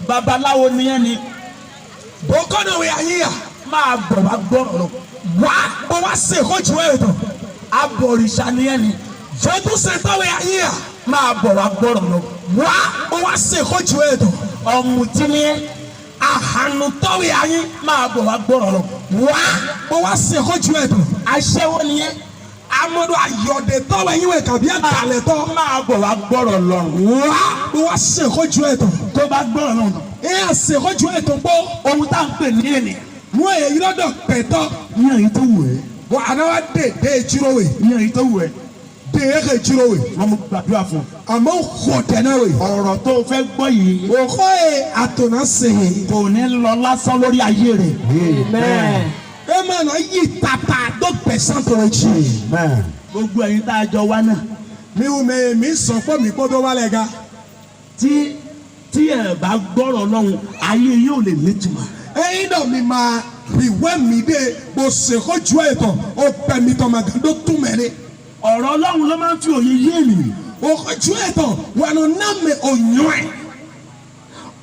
babaláwo ni ẹni. Bokono we ayiya. Máa bọ̀ wá gbọ́rọ̀ lọ. Wa o wa se ko ju eto. Abọ̀rìṣà ni ẹni. Jodu se ta we ayiya. Máa bọ̀ wá gbọ́rọ̀ lọ. Wa o wa se ko ju eto. Ọ̀mùtí ni ẹ. Ahanu to we ayin. Máa bọ̀ wá gbọ́rọ̀ lọ. Wa o wa se ko ju eto. Aṣẹ́wó ni ẹ. Amodo ayode to we yin we kan bi akale to. Máa bọ̀ wá gbọ́rọ̀ lọ. Wa o wa se ko ju eto. Tó bá gbọ́rọ̀ lọ. E se ko ju eto po. Ohun tá à ń pè ní ènìyàn. Mo e yi lodo peto. Ní èyí tó wù ẹ́. Wa ana wa de jiro we. Ní èyí tó wù ẹ́. De e jiro we. Wọ́n mú gbàdúrà fún. Amo ko tena we. Ọ̀rọ̀ tó fẹ́ gbọ́ yìí. O ko e atona se. Kò ní lọ lásán lórí ayé rẹ̀. Amen. E ma na yi tata do percent o chi. Amen. Gbogbo ẹ̀yin tá a jọ wá náà. Mi sọ fún mi kó tó wá lẹ́ga. Tí ẹ bá gbọ́rọ̀ lọ́hùn, ayé yóò lè nítumọ̀. Ẹyin náà mi máa ìwé mi dé bó ṣe kó ju ẹ̀tàn ó pẹ̀ mi tọ́ ma gan ló tún mẹ́rin. Ọ̀rọ̀ Ọlọ́run ló máa ń fi òye yé ènìyàn. Ó kó ju ẹ̀tàn wà ló ná mi òyìn ẹ̀.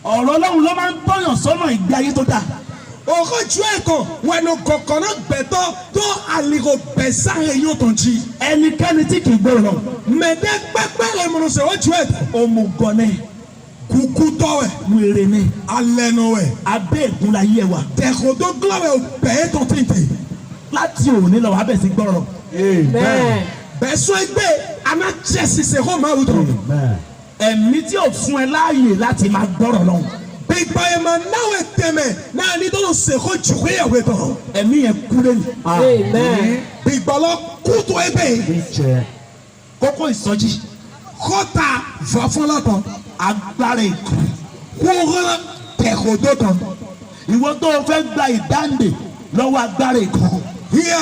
Ọ̀rọ̀ Ọlọ́run ló máa ń tọ́yàn sọ́nà ìgbé ayé tó dáa. Ó kó ju ẹ̀tàn wà ló kọ̀kọ́ náà gbẹ̀tọ́ tó àlìkò bẹ̀sà èyàn tó ń jí. Ẹnikẹ́ni tí kì í gbọ́rọ̀ lọ. Mẹ̀dẹ́ pẹ́pẹ́ rẹ̀ mọ̀ ṣe ó ju ẹ̀tàn. Òmùgọ̀ ni, Kúkú tọ́ ẹ̀, wèrè ni, alẹ́nu ẹ̀, abẹ́ ègún la yé wa. tẹ̀kọ̀dọ́ gílọ̀wẹ̀ ò bẹ̀ẹ́ tó tìǹtì. Láti òní lọ wàá bẹ̀ sí gbọ́rọ̀. Amen. Bẹ̀sọ̀ ẹgbẹ́ anájẹ́sí ṣe kó máa wù tán. Amen. Ẹ̀mí tí ò fún ẹ láàyè láti máa gbọ́rọ̀ lọ́hùn. Bígbà yẹn máa náwó tẹ̀mẹ̀ náà ní tó ń ṣe kó jù kó yàwé tán. Ẹ̀mí yẹn kú lẹ́nu. Amen. Bígbà lọ kútu ẹgbẹ́ Teacher. Kókó ìsọjí. kọ́ta va fún látọ̀. Agbára ìkùn. Kúrọ́ tẹ̀kọ̀dọ́ tán. Ìwọ tó o fẹ́ gba ìdáǹdè lọ́wọ́ agbára ìkùn. Yẹ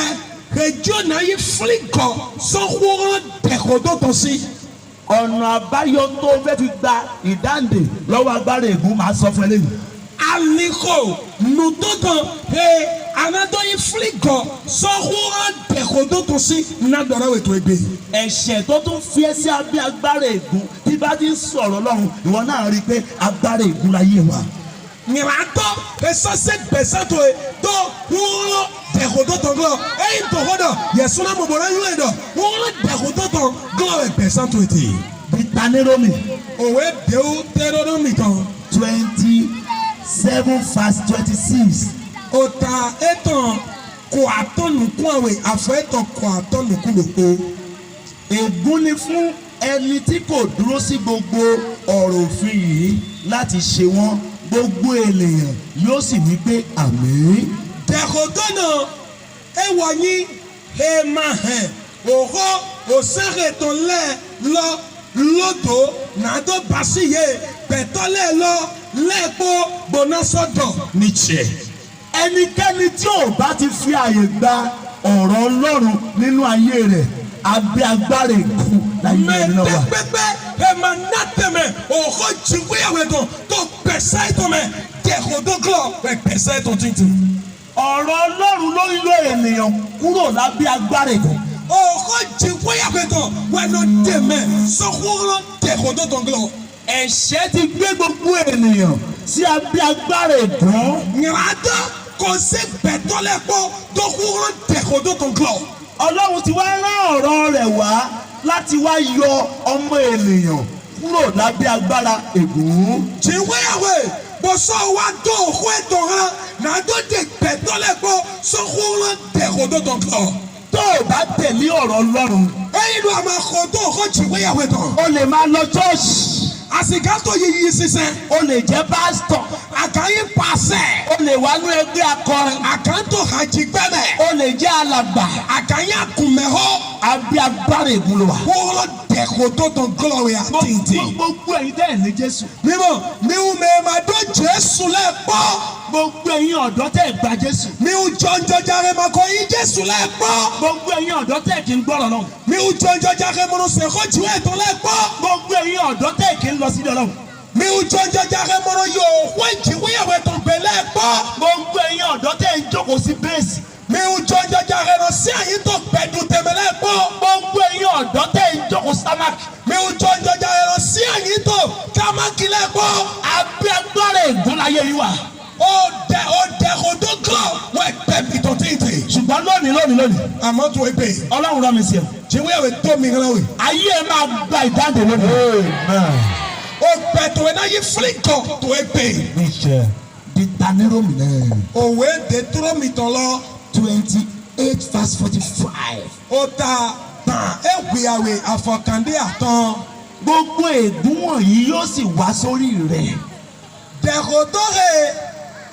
kẹjọ náà yí fílíkọ̀ sọ́kúrọ́ tẹ̀kọ̀dọ́ tán sí. Ọ̀nà àbáyọ tó o fẹ́ fi gba ìdáǹdè lọ́wọ́ agbára ìkùn máa sọ fún ẹ lẹ́yìn. Aliko nutoto anadọ yí fílíkọ̀ sọ́kúrọ́ tẹ̀kọ̀dọ́ tán sí. Nàdọ̀rọ̀ ètò ẹgbẹ́. Ẹ̀ṣẹ̀ tó tún fi ẹ́ sí abẹ́ agbára ìkùn tí bá ti ń sọ̀rọ̀ lọ́run ìwọ náà rí i pé agbára ìkùn la yé wa. Nyìràtọ̀ esase gbèsètò yẹ tó wúrọ̀ tẹ̀kọ̀dọ́ tán glọ. Ẹyin tó kọ́dọ̀ yẹ̀sùn náà mọ̀mọ́ra yún ẹ̀ dọ̀ wúrọ̀ tẹ̀kọ̀dọ́ tán glọ ẹ̀ gbèsètò yẹ ti. Deuteronomy Òwe dèwú tẹ́rọ̀dọ́ mi tán. 27:26. Ota etan kò àtọ̀nùkún àwẹ̀ àfọ̀ etan kò àtọ̀nùkún lòpó. Ègún ni fún ẹni tí kò dúró sí gbogbo ọ̀rọ̀ òfin yìí láti ṣe wọ́n, gbogbo ènìyàn yóò sì wí pé àmín. Tẹ̀kọ̀dọ́ náà ẹ wọ̀ yín ẹ máa hẹ̀ òhó òsèré tó lẹ̀ lọ lódò nàdó bàṣìyẹ pẹ̀tọ́lẹ̀ lọ lẹ́ẹ̀kọ́ gbóná-sọ́dọ̀ ní tiẹ̀. Ẹnikẹ́ni tí ò bá ti fi àyè gba ọ̀rọ̀ Ọlọ́run nínú ayé rẹ̀ abẹ́ agbára ìkùn láyé rẹ̀ náà wà. Mẹ́tẹ́pẹ́pẹ́ ẹ máa ná tẹ̀mẹ̀ òhó jìwéyàwó ẹ̀dọ̀ tó pẹ̀sẹ̀ tó mẹ́ tẹ̀kọ̀dọ́ glọ̀ pẹ̀sẹ̀ tó tìǹtì. Ọ̀rọ̀ Ọlọ́run ló ń yọ ènìyàn kúrò lábẹ́ agbára ìkùn. Òhó jìwéyàwó ẹ̀dọ̀ wẹ́nu tẹ̀mẹ̀ sọ́kúrọ́ tẹ̀kọ̀dọ́ tó glọ̀. Ẹ̀ṣẹ̀ ti gbé gbogbo ènìyàn sí abẹ́ agbára ìkùn. Nyìràdọ́ kò sí bẹ̀tọ́lẹ̀ pọ̀ tó kúrọ́ tẹ̀kọ̀dọ́ tó glọ̀. Ọlọ́run ti wá rán ọ̀rọ̀ rẹ̀ wá láti wá yọ ọmọ ènìyàn kúrò lábẹ́ agbára ègún. Jìwéyàwó bọ́sọ̀ wa tó òhó ẹ̀tọ̀ hàn nàdó de bẹ̀tọ́lẹ̀ pọ̀ sọ́kúrọ́ tẹ̀kọ̀dọ́ tó glọ̀. Tó o bá tẹ̀lé ọ̀rọ̀ Ọlọ́run, Ẹyin ló àmà kò tó òhó jìwéyàwó ẹ̀tọ̀. o lè máa lọ ṣọ́ọ̀ṣì, Àsìkátó yìí sísẹ́. o lè jẹ́ pásítọ̀, Àkàyí pàṣẹ. o lè wá ní ẹgbẹ́ akọrin, Àkántó hàjìgbẹ́mẹ̀. o lè jẹ́ alàgbà. Àkàyí àkùnmẹ̀hó. Abẹ́ agbára ègún ló wà. Wọ́n dẹ̀kọ̀ tó tán glory àtìntì. Gbogbo ẹ̀yin tẹ́ ẹ̀ ní Jésù. Mímọ̀ miu mẹ́ẹ̀mà dó Jésù lẹ́ẹ̀pọ̀. Gbogbo ẹ̀yin ọ̀dọ́ tẹ́ ẹ̀ gba Jésù. Miu jọjọ jàre mà kọ́ yí Jésù lẹ́ẹ̀pọ̀. Gbogbo ẹ̀yin ọ̀dọ́ tẹ́ ẹ̀ kí ń gbọ́rọ̀ náà. Miu jọjọ jàre mọ̀nà sẹ̀kọ́ jù ẹ̀tọ́ lẹ́ẹ̀pọ̀. Gbogbo ẹ̀yin ọ̀dọ́ tẹ́ ẹ̀ kí ń lọ sí Ọlọ́run. Miu jọjọ jàre mọ̀nà yóò wọ́n ìjìwéyàwó ẹ̀tọ́ gbẹ lẹ́ẹ̀pọ̀. Gbogbo ẹ̀yin ọ̀dọ́ tẹ́ ẹ̀ ń jókòó sí bẹ́ẹ̀sì. Miu jọjọ jàre nọ sí àyín tó gbẹdùn tẹ̀mẹ̀ lẹ́ẹ̀pọ̀. Gbogbo ẹ̀yin ọ̀dọ́ tẹ́ ẹ̀ ń jókòó sí támákì. Miu jọjọ jàre nọ sí àyín tó kámákì lẹ́ẹ̀pọ̀. Abẹ́ láyé yìí wà. ó dẹ odó gán wọ́n ẹgbẹ́ mi tó tètè. ṣùgbọ́n lónìí àmọ́ tó ẹgbẹ́. ọlọ́run rán mi sí ẹ. jẹ́wọ́ ẹ̀wẹ̀ tó mi rán wẹ̀. ayé ẹ máa gba ìdáǹdè lónìí. ó bẹ̀ tó ẹ náà yí fílíkọ̀ tó ẹgbẹ́. Deuteronomy òwe dé dúró mi tán lọ. 28 verse 45. ó ta tàn ẹ̀wìyàwó àfọ̀kàndé àtàn. gbogbo ègún wọ̀nyí yóò sì wá sórí rẹ̀. dẹ̀kọ̀tọ̀rẹ̀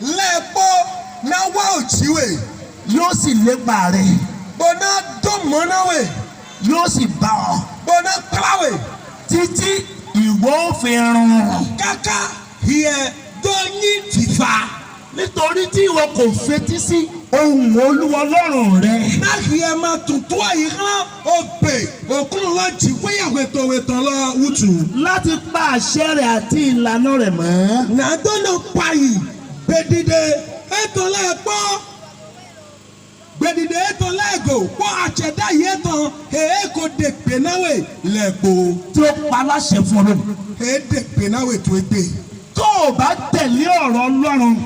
lẹ́ẹ̀pọ̀ náà wá òtíwè. yóò sì lépa rẹ̀. bọ́nà dọ́mọ́náwè. yóò sì bá ọ. bọ́nà kíláwè. títí ìwọ ó fi run. kàkà yẹ dọ́yìn fìfà. nítorí tí ìwọ kò fetí sí ohùn Olúwa Ọlọ́run rẹ. náà yẹ máa tuntun àyíká òpè òkúrò láti wéyàwétòwétò lọ wùtù. láti pa àṣẹ rẹ̀ àti ìlànà rẹ̀ mọ́. nàdọ́nà pààyè gbèdìdè ètò lẹ́ẹ̀pọ̀ gbèdìdè ètò lẹ́ẹ̀gò pọ̀ àṣẹdá yìí tán èé kò dé pénáwé lẹ́ẹ̀gbò. tí ó pa láṣẹ fún Ọlọ́run. èé dé pénáwé tó gbé. tó o bá tẹ̀lé ọ̀rọ̀ Ọlọ́run.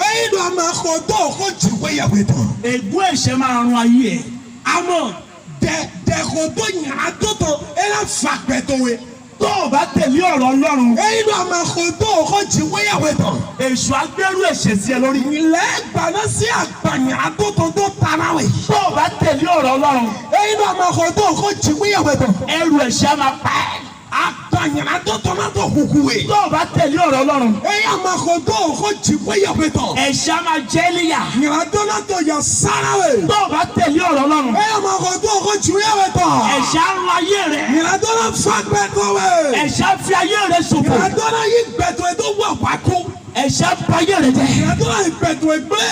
èyí ló máa kó tó o kó jù wéyàwétò. ègún ẹ̀ṣẹ̀ máa run ayé ẹ̀. àmọ́ dẹ̀kọ̀ tó yàrá tó tán ẹ náà fà pẹ̀tọ́wé. tó o bá tẹ̀lé ọ̀rọ̀ Ọlọ́run. èyí ló máa kó tó o kó jù wéyàwétò. èṣù agbẹ́rù ẹ̀ṣẹ̀ sí ẹ lórí. ilẹ̀ gbaná sí àgbàyàn tó tán tó tanáwé. tó o bá tẹ̀lé ọ̀rọ̀ Ọlọ́run. èyí ló máa kó tó o kó jù wéyàwétò. ẹrù ẹ̀ṣẹ̀ máa pa ẹ́. àgbàyàn tó tán náà tó kúkú wé. tó o bá tẹ̀lé ọ̀rọ̀ Ọlọ́run. èyí máa kó tó o kó jù wéyàwétò. ẹ̀ṣẹ̀ máa jẹ́ níyà. yàrá tó náà tó yà sáráwé. tó o bá tẹ̀lé ọ̀rọ̀ Ọlọ́run. èyí máa kó tó o kó jù wéyàwétò. ẹ̀ṣẹ̀ á run ayé rẹ̀. yàrá tó náà fà pẹ̀tọ́wé. ẹ̀ṣẹ̀ á fi ayé rẹ̀ ṣòfò. yàrá tó náà yí gbẹ̀tọ̀ tó wà wákú. ẹ̀ṣẹ̀ á bà ayé rẹ̀ jẹ́. yàrá tó náà yí gbẹ̀tọ̀ gbé.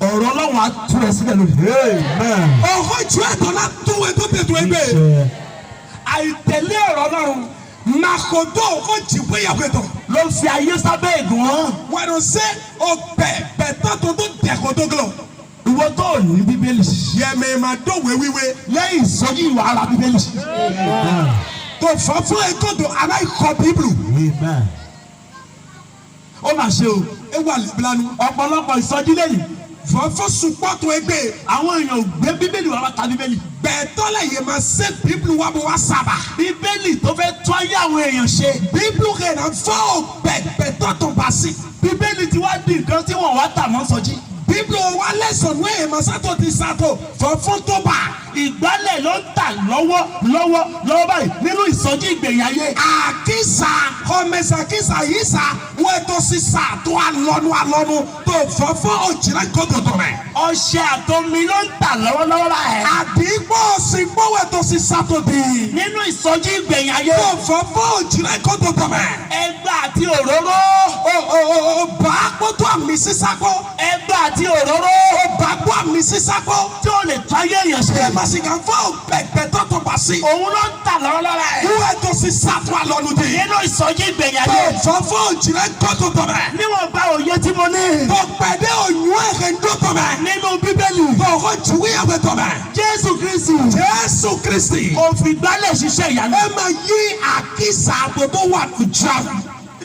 ọ̀rọ̀ Ọlọ́run á tú ẹ sílẹ̀ lónìí. ọkọ ju ẹ̀tọ́ la tó wẹ tó tètè gbé. àìtẹ̀lé ọ̀rọ̀ Ọlọ́run makoto ọkọ jí wéyàwé tán. ló ń fi ayé sábẹ́ ègún hàn. wẹ́n ṣe ọbẹ̀ bẹ̀tọ̀ tó tó dẹ̀kọ̀ tó gلọ̀. ìwọ tó ò ní bíbélì. yẹmẹ ma dọ̀wé wíwé. lẹ́yìn ìsọjí ìwà ara bíbélì. tó fọ́ fún ẹ̀kọ́ tó aláìkọ́ bíbélù. ó mà ṣe o. ẹ wà lẹ́bílánú. ọ̀pọ̀lọpọ̀ ìsọjí lẹ́yìn. fọ́fọ́ supọ́tò ẹgbẹ́. àwọn èèyàn ò gbé bíbélì wá ta bíbélì. bẹ̀tọ̀ la yẹ ma ṣe bíbélù wa bọ̀ wá sábà. bíbélì tó fẹ́ tó ayé àwọn èèyàn ṣe. bíbélù rẹ̀ náà fọ́ ọ̀bẹ̀ bẹ̀tọ̀ tó bá sí. bíbélì ti wá di nǹkan tí wọ́n wá tà mọ́ sọjí. bíbélù wa lẹ́sọ̀nù ẹ̀ ma sátọ̀ ti sátọ̀ fọ́fọ́ tó bá. ìgbálẹ̀ ló ń tà lọ́wọ́ báyìí nínú ìsọjí ìgbẹ̀yìn ayé. àkísà ọmẹsàkísà yìí sà wọ́n ètò sísà tó alọ́nu tó fọ́fọ́ òjìlá gbọ́dọ̀dọ̀ rẹ̀. ọṣẹ àtomi ló ń tà lọ́wọ́lọ́wọ́ báyìí. àdìgbò òsìgbò wọ́n ètò sísà tó di. nínú ìsọjí ìgbẹ̀yìn ayé. tó fọ́fọ́ òjìlá gbọ́dọ̀dọ̀ rẹ̀. ẹgbà àti òróró. bá kótó àmì sísà kó. ẹgbà àti òróró. bá kó àmì sísà kó. tí ó lè tó ayé èèyàn ṣe. ẹ má sì kàn fọ́ bẹ̀tọ̀ tó bá sí. òun ló ń tà lọ́wọ́lọ́wọ́ báyìí. wọ́n ètò sísà tó alọ́nu di. nínú ìsọjí ìgbẹ̀yìn tó ayé. fọ́fọ́ òjìlá gbọ́dọ̀dọ̀ rẹ̀. níwọ̀n bá òye tí mo ní. tó pẹ̀dé òyìn ẹ̀rẹ̀ ńdọ́tọ̀ rẹ̀. nínú bíbélì. tó kọ́ juwé ẹ̀wẹ̀ tọ̀ rẹ̀. Jésù Kristi. Jésù Kristi. kò fi gbálẹ̀ ṣiṣẹ́ ìyanu. ẹ máa yí àkísà àgbẹ̀bọ̀ wà lójà.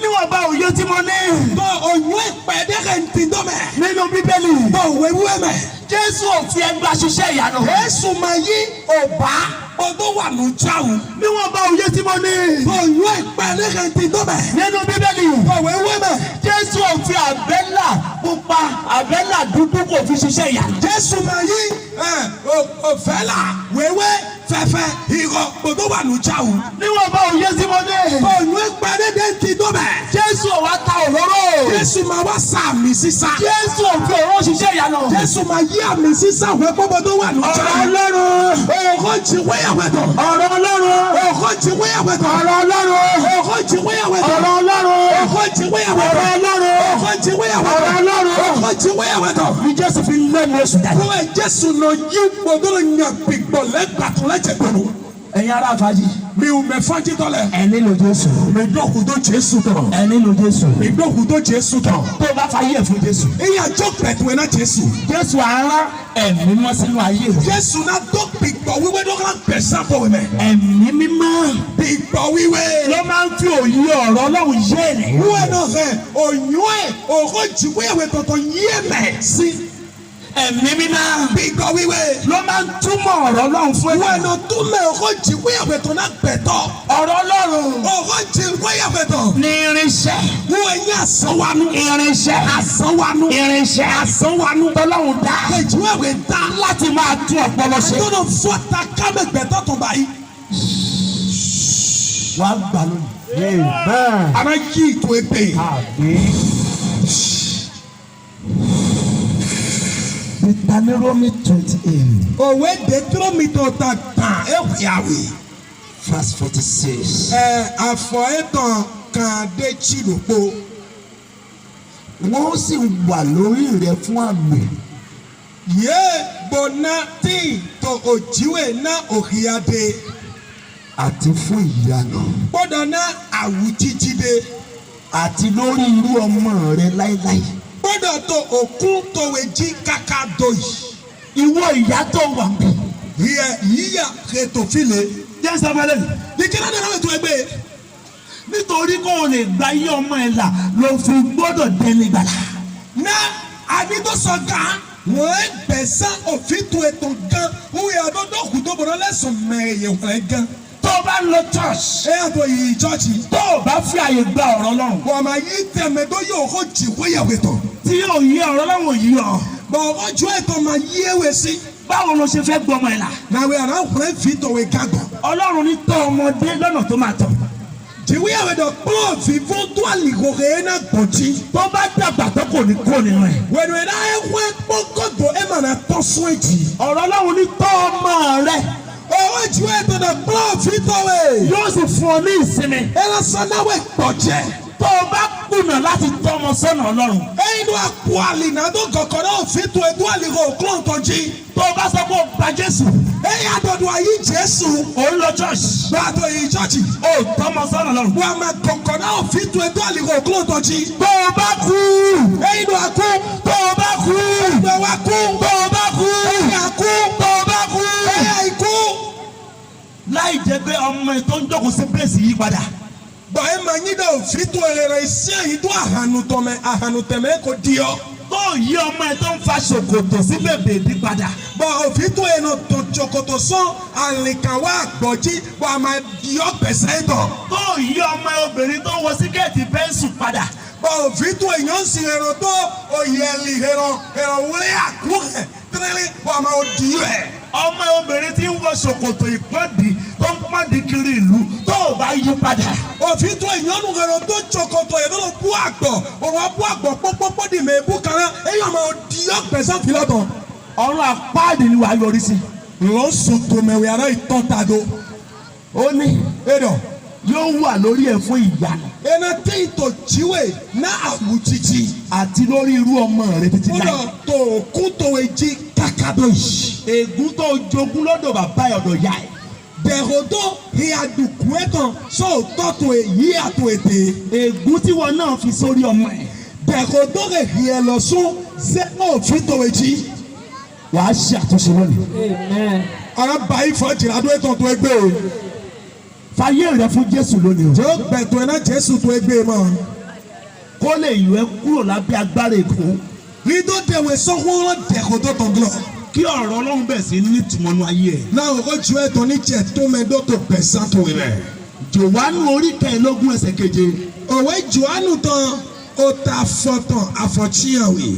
níwọ̀n bá òye tí mo ní. tó òyìn ẹ̀pẹ̀dẹ́rẹ̀ ń ti dọ́mẹ̀. nínú bíbélì. tó wéwúwẹ́ mẹ́. Jésù ò fi ẹgbà ṣiṣẹ́ ìyanu. Jésù máa yí ọ̀bá ọdún wà lójà o. níwọ̀n bá òye tí mo ní. tó òyìn ẹ̀pẹ̀dẹ́rẹ̀ ń ti dọ́mẹ̀. nínú bíbélì. tó wéwúwẹ́ mẹ́. Jésù ò fi àbẹ́là pupa àbẹ́là dúdú kò fi ṣiṣẹ́ ìyanu. Jésù máa yí òfẹ́là wéwé fẹ́fẹ́ ìrọ̀ ọdún wà lójà o. níwọ̀n bá òye tí mo ní. tó òyìn ẹ̀pẹ̀dẹ́rẹ̀ ń ti dọ́mẹ̀. Jésù ò wá ta òróró. Jésù máa wá sàmì sísá. Jésù ò fi òróró ṣiṣẹ́ ìyanu. Jésù máa yí àmì sísá wẹ́ pọ́pọ́ tó wà lójà. ọ̀rọ̀ Ọlọ́run. Òkò jí wéyàwó ẹ̀tọ̀. ọ̀rọ̀ Ọlọ́run. Òkò jí wéyàwó ẹ̀tọ̀. ọ̀rọ̀ Ọlọ́run. Òkò jí wéyàwó ẹ̀tọ̀. ọ̀rọ̀ Ọlọ́run. Òkò jí wéyàwó ẹ̀tọ̀. ọ̀rọ̀ Ọlọ́run. Òkò jí wéyàwó ẹ̀tọ̀. ọ̀rọ̀ Ọlọ́run. Òkò jí wéyàwó ẹ̀tọ̀. Bí Jésù fi lẹ́nu oṣù jáde. Fún ẹ Jésù lọ yí gbọdọ̀ yàn gbìgbọ̀ lẹ́gbàtún lẹ́jẹ̀ gbọdọ̀. ẹ̀yin ará fàájì. Mi ò mẹ fájí tọ́lẹ̀. ẹ nílò Jésù. Mi dọ́kun tó Jésù tán. ẹ nílò Jésù. Mi dọ́kun tó Jésù tán. tó o bá fàyè fún Jésù. Ìyá jọ́ pẹ̀tù ẹ̀ náà Jésù. Jésù ara ẹ̀mí mọ́ sínú ayé rẹ̀. Jésù náà dọ́ bìgbọ̀ wíwé ló kàn gbẹ̀sán fún mi. ẹ̀mí mímọ́ Bìgbọ̀ wíwé. ló máa ń fi òye ọ̀rọ̀ ọlọ́run yé ènìyàn. Wúwo náà fẹ́ òyìnbó ẹ̀ òkò jìwé ìwé tuntun yé mẹ́ sí. ẹ̀mí mímọ́ Bìgbọ̀ wíwé. ló máa ń túmọ̀ ọ̀rọ̀ ọlọ́run fún Wúwo ènìyàn. náà tún mẹ́ òkò jìwé ìwé tó náà gbẹ̀tọ̀. ọ̀rọ̀ ọlọ́run Òkò jìwé ìwé tó. ní irinṣẹ́. Wúwo ẹ̀yìn àsanwánú. irinṣẹ́. Àsanwánú. irinṣẹ́. Àsanwánú. tọ́lọ́run dá Ìjìwé ìwé dá. láti máa tún ọpọlọ ṣe. Àtọ́nà fọ́ta kámẹ́gbẹ̀tọ̀ tó báyìí. wàá gbà lónìí. Amen. Àmọ́ yí ìtò èpè. Àmín. Deuteronomy 28 Òwe Deuteronomy ta tàn ẹ̀wìyàwì. verse 46. Àfọ̀ ẹ̀tàn kan dé tìlópo. wọ́n sì wà lórí rẹ̀ fún àmì Yé bona tí tó òjìwé ná òhìyàdé. àti fún ìyanu Gbọ́dọ̀ ná àwùjíjídé. àti lórí irú ọmọ rẹ̀ láíláí. Gbọ́dọ̀ tó òkú tòwé jí kàkà dòyì. ìwọ ìyá tó wà ń bẹ̀. Yíyà ètò fìlè. jẹ́ sábẹ́lẹ̀ Ìkíni ní àwọn ètò ẹgbẹ́. nítorí kó o lè gba iye ọmọ ẹ̀ là ló fi gbọ́dọ̀ délé gbàlà. Ná àdìdọ́sọ gan. Wọ́n ẹ̀ gbẹ̀sán òfin tó ètò gan. Wúwo àdọ́dọ́ kù tó bọ̀dọ̀ lẹ́sùn mẹ́rin yẹn wọ̀nyẹn gan. tó o bá lọ church Ẹ yàtọ̀ yìí chọ́ọ̀chì. tó o bá fi àyè gba ọ̀rọ̀ Ọlọ́run Wọ́n máa yí tẹ̀mẹ́ tó yóò kó jìwé yàwé tán. tí yóò yé ọ̀rọ̀ Ọlọ́run yìí ọ̀ Bọ̀ ọjọ́ ètò máa yí ewé sí. báwo ló ṣe fẹ́ gbọ́ ọmọ ẹ̀ là. Nàwé àná wọ́n fi tòwé gàgbọ́. Ọlọ́run ní tọ́ ọmọdé lọ́nà tó máa tọ̀. Jìwé yàwé tán kúrò fi fún tó àlìkòkè yẹn náà gbọ̀jì. tó bá dàgbà tó kò ní kó nínú ẹ̀. Wẹ̀nu ẹ̀dá ẹ̀ wẹ́ kpọ́kọ́dọ̀ ẹ̀ mà náà tọ́ sún èjì. ọ̀rọ̀ Ọlọ́run ní tọ́ ọmọ rẹ̀ Owó jìwé ètò náà kúrò fi tòwé. yóò sì fún ọ ní ìsinmi. Ẹ lọ sọ náà wẹ̀ gbọ̀jẹ̀. tó o bá kùnà láti tọ́ ọmọ sọ́nà Ọlọ́run. Ẹyin ló àpò àlì náà tó kọ̀kọ́ náà fi tó ètò àlìkò òkúrò tọ́jì. tó o bá sọ pé o gba Jésù Ẹyin àdọ̀dọ̀ ayé Jésù. ò ń lọ church Gbàtọ̀ yìí chọ́ọ̀chì. o tọ́ ọmọ sọ́nà Ọlọ́run. Wọ́n máa kọ̀kọ́ náà fi tó ètò àlìkò òkúrò tọ́jì. tó o bá kú Ẹyin ló àkú. tó o bá kú Ẹgbẹ́ wa kú. tó o bá kú Ẹyin àkú. tó o bá kú. Ẹyin àìkú. láì jẹ́ pé ọmọ ẹ̀ tó ń jókòó sí pèsè yí padà. Bọ̀ ẹ máa yín náà fi tó ẹrẹ iṣẹ́ yìí tó àhànùtẹ̀mẹ́ kò di ọ́. tó o yí ọmọ ẹ̀ tó ń fa ṣòkòtò sí bèbè bí padà. Bọ̀ òfin tó ẹnu tó tsokoto sán àlìkàwá àgbọ̀jí bọ̀ a máa di ọ́ pẹ̀sẹ̀ tọ̀. tó o yí ọmọ ẹ̀ obìnrin tó ń wọ síkẹ́ẹ̀tì pẹ́ńsù padà. Bọ̀ òfin tó èèyàn sì ẹ̀rọ tó oyè ẹ̀lì ẹ̀rọ wọlé àkú ẹ̀ tẹ́lẹ̀ bọ̀ a máa di ẹ̀. ọmọ ẹ̀ obìnrin tí ń wọ ṣòkòtò ìpọ́ndì tó ń pọ́ndì kiri ìlú tó o bá yí padà. Òfin tó èèyàn nù ẹ̀rọ tó tsokoto ẹ̀ lọ́dọ̀ bú àgbọ̀ òwò bú àgbọ̀ pọ́pọ́pọ́ di mẹ́ ebú kan náà èèyàn máa di ọ́ pẹ̀sẹ̀ fìlọ́tọ̀. ọ̀run àpáàdì ni wàá yọrí sí. Lọ́sùn tòmẹ̀wé ara ìtọ́tàdó. ó ní Ẹ̀dọ̀. yóò wà lórí ẹ̀ fún ìyanu Ẹnà tí ìtò jíwè náà àwùjíjí. àti lórí irú ọmọ rẹ títí láì. Kúrò tó kú tó ejì kàkàdó yìí. ègún tó jogún lọ́dọ̀ bàbá ẹ̀ ọ̀dọ̀ ìyá ẹ̀. Dẹ̀rọ̀dọ̀ ìyàdùkú ẹ̀tàn sóòótọ́ tó èyí àtò ètè. ègún tí wọn náà fi sórí ọmọ ẹ̀. Dẹ̀rọ̀dọ̀ rẹ̀ hì ẹ̀ lọ sún sẹ́nà òfin tó ejì. wàá ṣe àtúnṣe lónìí. Amen. Ara báyìí fọ́ jìnnà tó ẹ̀tàn tó ẹgbẹ́ o. fàyè rẹ fún Jésù lónìí o. Jọ́ gbẹ̀tọ̀ ẹ̀ náà Jésù tó ẹgbẹ́ mọ́. kó lè yọ ẹ́ kúrò lábẹ́ agbára ègún. Lídó dẹ̀wẹ̀ sọ́kúnrán dẹ̀rọ̀dọ̀ tó gbọ́. kí ọ̀rọ̀ Ọlọ́run bẹ̀ sí ní ìtumọ̀nù ayé ẹ̀. Náà òkò ju ẹ̀tọ́ ní jẹ̀ tó mẹ́dọ́ tó bẹ̀sán tó rẹ̀. Jòhánù orí kẹẹ̀ẹ́dógún ẹsẹ̀ keje. Òwe Jòhánù tán ó ta fọ̀tàn àfọ̀tíyàwó.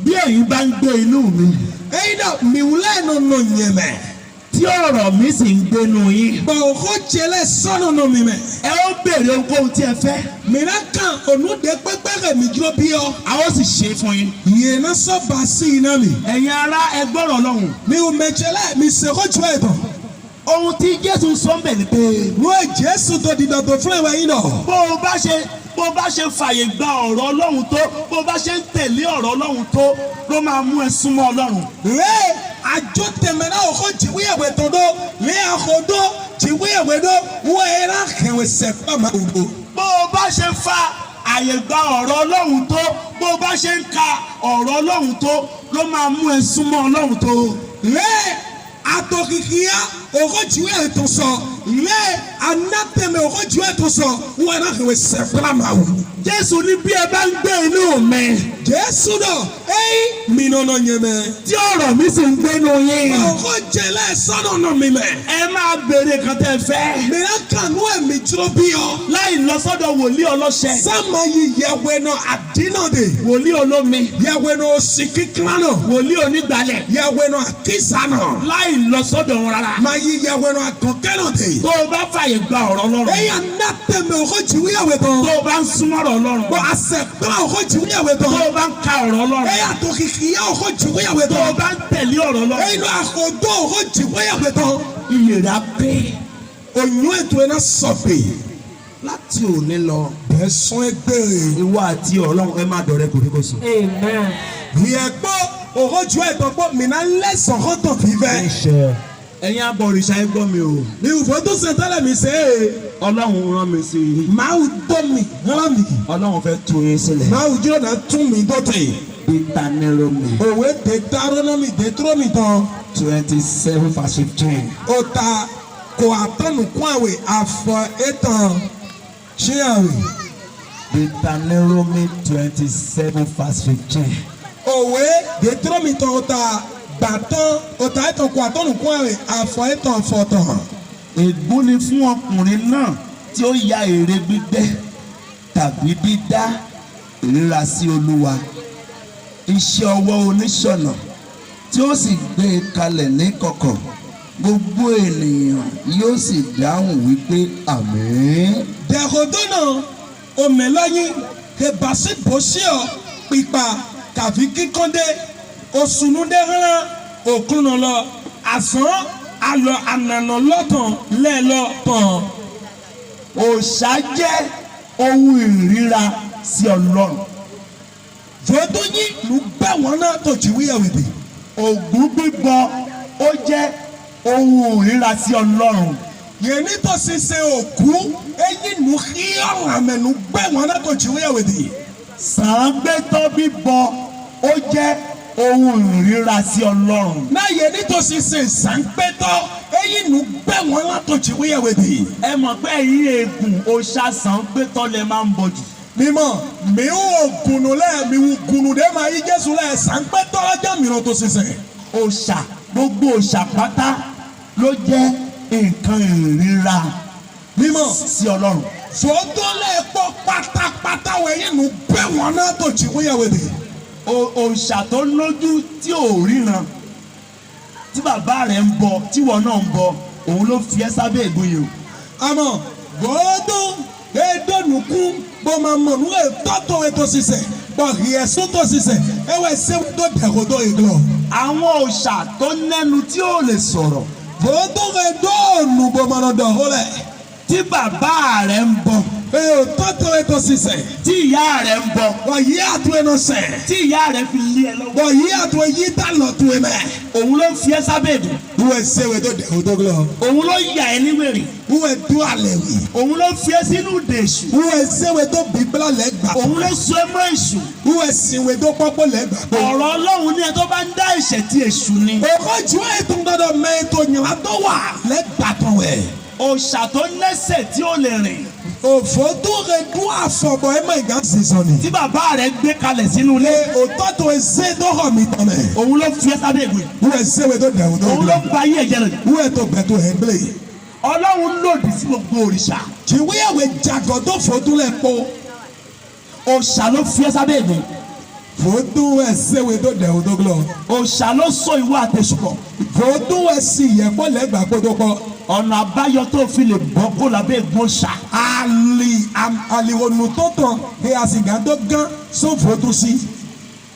bí ẹ̀yin bá ń gbé inú mi Ẹyin náà mìwúlẹ̀ nínú yẹmẹ̀. tí ọ̀rọ̀ mi sì ń gbénu yín. Bọ̀ òkò jẹlẹ̀ sọ́nù nù mí mẹ́. ẹ ó béèrè ohunkóhun tí ẹ fẹ́. Mìíràn kan ònúdẹ pẹ́pẹ́ rẹ̀ mi dúró bí ọ. a ó sì ṣe é fún yín. Yìí náà sọ́ba sí iná mi. ẹ̀yin ará ẹ gbọ́rọ̀ Ọlọ́run. Mi ò mẹ̀jẹ̀lẹ̀ mi sèkó ju ẹ̀tàn. ohun tí Jésù sọ ń bẹ̀ ni pé Wọ́n Jésù tó di dọ̀tò fún ẹ̀wẹ̀ yín náà. bó o bá ṣe fàyè gba ọ̀rọ̀ Ọlọ́run tó bó o bá ṣe ń tẹ̀lé ọ̀rọ̀ Ọlọ́run tó ló máa mú ẹ súnmọ́ Ọlọ́run. Rẹ̀ àjọ tẹ̀mẹ̀ náà òkò jìwéyàwó tó dó. Lé àkódó jìwéyàwó dó. Wọ́n ẹ̀ náà kẹ̀wé sẹ̀fọ́ máa wò. bó o bá ṣe fa àyè gba ọ̀rọ̀ Ọlọ́run tó bó o bá ṣe ń ka ọ̀rọ̀ Ọlọ́run tó ló máa mú ẹ súnmọ́ Ọlọ́run tó. Rẹ̀ atokikia okojiwe etoso le anateme okojiwe etoso wọn náà kìí ṣe fúlàmù. Jésù ní bí ẹ bá ń gbé inú mi. Jésù náà mi nana yẹn mẹ. Tí ọ̀rọ̀ mi sì ń gbé inú yín. Oko jẹlẹ sọ́nà náà mi mẹ. Ẹ máa béèrè kan tẹ́ fẹ́. Mìíràn kànú ẹ̀mí dúró bí ọ. Láì lọ sọ́dọ̀ wòlíì ọlọ́ṣẹ. Sáàmà yìí yẹwé náà àdínà de. Wòlíì olómi. Yẹwé náà òsì kíkìlá náà. Wòlíì onígbàlẹ̀. Yẹwé náà àkísà náà. Láì lọ sọ́dọ̀ wọn rárá. Máa yí yẹwé náà àgànkẹ́ náà de. Tó o bá fàyè gba ọ̀rọ̀ Ọlọ́run. Ẹ̀yà ná tẹ̀mẹ̀ òkò jìwéyàwé tán. Tó o bá ń súnmọ́ ọ̀rọ̀ Ọlọ́run. Bọ́ àṣẹ gbọ́dọ̀ òkò jìwéyàwé tán. Tó o bá ń ka ọ̀rọ̀ Ọlọ́run. Ẹ̀yà tó kìkì yá òkò jìwéyàwé Tó tán. o bá ń tẹ̀lé ọ̀rọ̀ Ọlọ́run. Ẹ̀yìn náà àkọ́dọ̀ òkò jìwéyàwé tán. Iyè rẹ̀ á pé. Òyìn ètò ẹ̀ náà sọ̀fẹ̀. Láti òní lọ. Bẹ́ẹ̀ sún ẹgbẹ́. Ìwọ àti Ọlọ́run ẹ má dọ̀rẹ́ kòríkòsùn. Amen. Ìyẹ̀gbọ́ òkò jù ẹ̀tọ́ pọ̀ mìíràn lẹ́sàn án tàn fífẹ́. Ẹ̀yin abọ̀rìṣà ẹ gbọ́ mi o. Ní ìfọ̀ tó ṣe tẹ́lẹ̀ mi ṣe é. Ọlọ́run rán mi sí i. Màá wù tó mi rárá mi. Ọlọ́run fẹ́ tú yín sílẹ̀. Màá wù jíròrò náà tún mi dọ́tẹ̀. Deuteronomy Òwe Deuteronomy Deuteronomy tán. 27:15. Ó ta kò àtọ́nùkún àwẹ̀ àfọ̀ ètàn ṣé àwẹ̀. Deuteronomy 27:15. Òwe Deuteronomy tán ó ta gbàtán ó ta ètàn kò àtọ́nùkún àwẹ̀ àfọ̀ ètàn fọ̀tàn. Ègún ni fún ọkùnrin náà tí ó ya ère gbígbẹ́ tàbí dídá ìríra sí Olúwa. Iṣẹ́ ọwọ́ oníṣọ̀nà tí ó sì gbé e kalẹ̀ ní kọ̀kọ̀. Gbogbo ènìyàn yóò sì dáhùn wípé àmín. Dẹ̀kọ̀dọ́nà òmèlọ́yìn kebasi bòsíọ̀ pípa kàfi kíkọ́ndé òsùnúdé hàn òkúnnà lọ àsán alọ ànànà lọ́tàn lẹ́ẹ̀lọ́tàn. Òòṣà jẹ́ ohun ìríra sí Ọlọ́run. Fòdóyìn ló bẹ́ wọn náà tó jìwéyàwó dé. Ògún bíbọ ó jẹ́ ohun ìríra sí Ọlọ́run. Yẹn nítòsí ṣe òkú eyín nu kí ọ̀ràn àmẹ́nu bẹ́ wọn náà tó jìwéyàwó dé. Sàngbẹ́tọ́ bíbọ ó jẹ́ ohun ìríra sí Ọlọ́run. Náà yẹn nítòsí ṣe sàǹpẹ́tọ́ eyín nu bẹ́ wọn náà tó jìwéyàwó dé. Ẹ mọ̀ pé ẹ̀yin ègùn òòṣà Sàngbẹ́tọ́ lẹ máa ń bọ jù. Mímọ́ mi ò gùnù lẹ́ mi ò gùnù dé máa yí Jésù lẹ́ sàǹpẹ́tọ́ ọjọ́ mìíràn tó ṣiṣẹ́. Òòṣà gbogbo òòṣà pátá ló jẹ́ nǹkan ìríra Mímọ́ sí Ọlọ́run. fòótọ́ lẹ́ẹ̀pọ̀ pátápátá wẹ̀yìn nu bẹ́ wọn náà tó jìwéyàwó dé. Òòṣà tó lójú tí ò ríran tí bàbá rẹ̀ ń bọ tí wọn náà ń bọ òun ló fi ẹ́ sábẹ́ ègún yìí o. Àmọ́ gbọ́dọ̀ edonukun bó máa mọ̀ nù tọ́tọ̀ ètò ṣiṣẹ́ bọ̀ yẹ̀sùn tó ṣiṣẹ́ ẹ̀wẹ̀ ṣẹ́wọ́n tó dẹ̀kọ̀tọ̀ ìgbọ̀. Àwọn òòṣà tó nẹ́nu tí ò lè sọ̀rọ̀ gbọ́dọ̀ edonu bó máa lọ dọ̀ ọ́lẹ̀. tí bàbá rẹ̀ ń bọ tọ́tọ̀ ètò ṣiṣẹ́ tí ìyá rẹ̀ ń bọ bọ̀ yí àtúwẹ̀ náà sẹ̀. tí ìyá rẹ̀ fi lé ẹ lọ́wọ́ bọ̀ yí àtúwẹ̀ yí dá lọ tó ẹ mẹ́. òun ló fi ẹ́ sábẹ́ ègún. wúwẹ̀ ṣẹ́wẹ̀ tó dẹ̀kọ̀tọ̀ gbọ̀. Òun ló yà ẹ́ ní wèrè. wúwẹ̀ tó alẹ̀ wì. Òun ló fi ẹ́ sínú dèṣù. wúwẹ̀ ṣẹ́wẹ̀ tó bíbélà lẹ́gbà. Òun ló so ẹ́ mọ́ èṣù. wúwẹ̀ ṣìwẹ̀ tó pọ́pọ́ lẹ́gbà. Ọ̀rọ̀ Ọlọ́run ní ẹ tó bá ń dá ẹ̀ṣẹ̀ tí èṣù ni. òkò jù ètò gbọdọ̀ mẹ́tò yìnyín tó wà lẹ́gbà tó wẹ̀. Òòṣà tó lẹ́sẹ̀ tí ó lè rìn. òfò tó rẹ̀ dún àfọ̀bọ̀ ẹ̀ mọ̀ ìgbà sísọ ni. Tí bàbá rẹ̀ gbé kalẹ̀ sínú ilé. òtọ́ tó ṣe tó hàn mí tán mẹ́. Òun ló fi ẹ́ sábẹ́ ègún. wúwẹ̀ ṣẹ́wẹ̀ tó dẹ̀wọ̀ tó Òun ló gbọ̀. ba ayé ẹ̀jẹ̀ rẹ̀. wúwẹ̀ tó gbẹ tó ẹ̀ gbé. Ọlọ́run lòdì sí gbogbo òrìṣà. jìwéyàwó jàgọ̀ tó fòtún lẹ̀ po. Òòṣà ló fi ẹ́ sábẹ́ ègún. fòtún ẹ̀ ṣẹ́wẹ̀ tó dẹ̀wọ̀ tó gbọ̀. Òòṣà ló so ìwọ àtẹ̀sùpọ̀. fòtún ẹ̀ sì yẹ̀pọ̀ lẹ́gbà kó tó pọ̀. Ọ̀nà àbáyọ tó fi lè bọ́ kó lábẹ́ ègún òòṣà. àlìwònú tó tàn kí a sì gà tó gán sófòtún sí.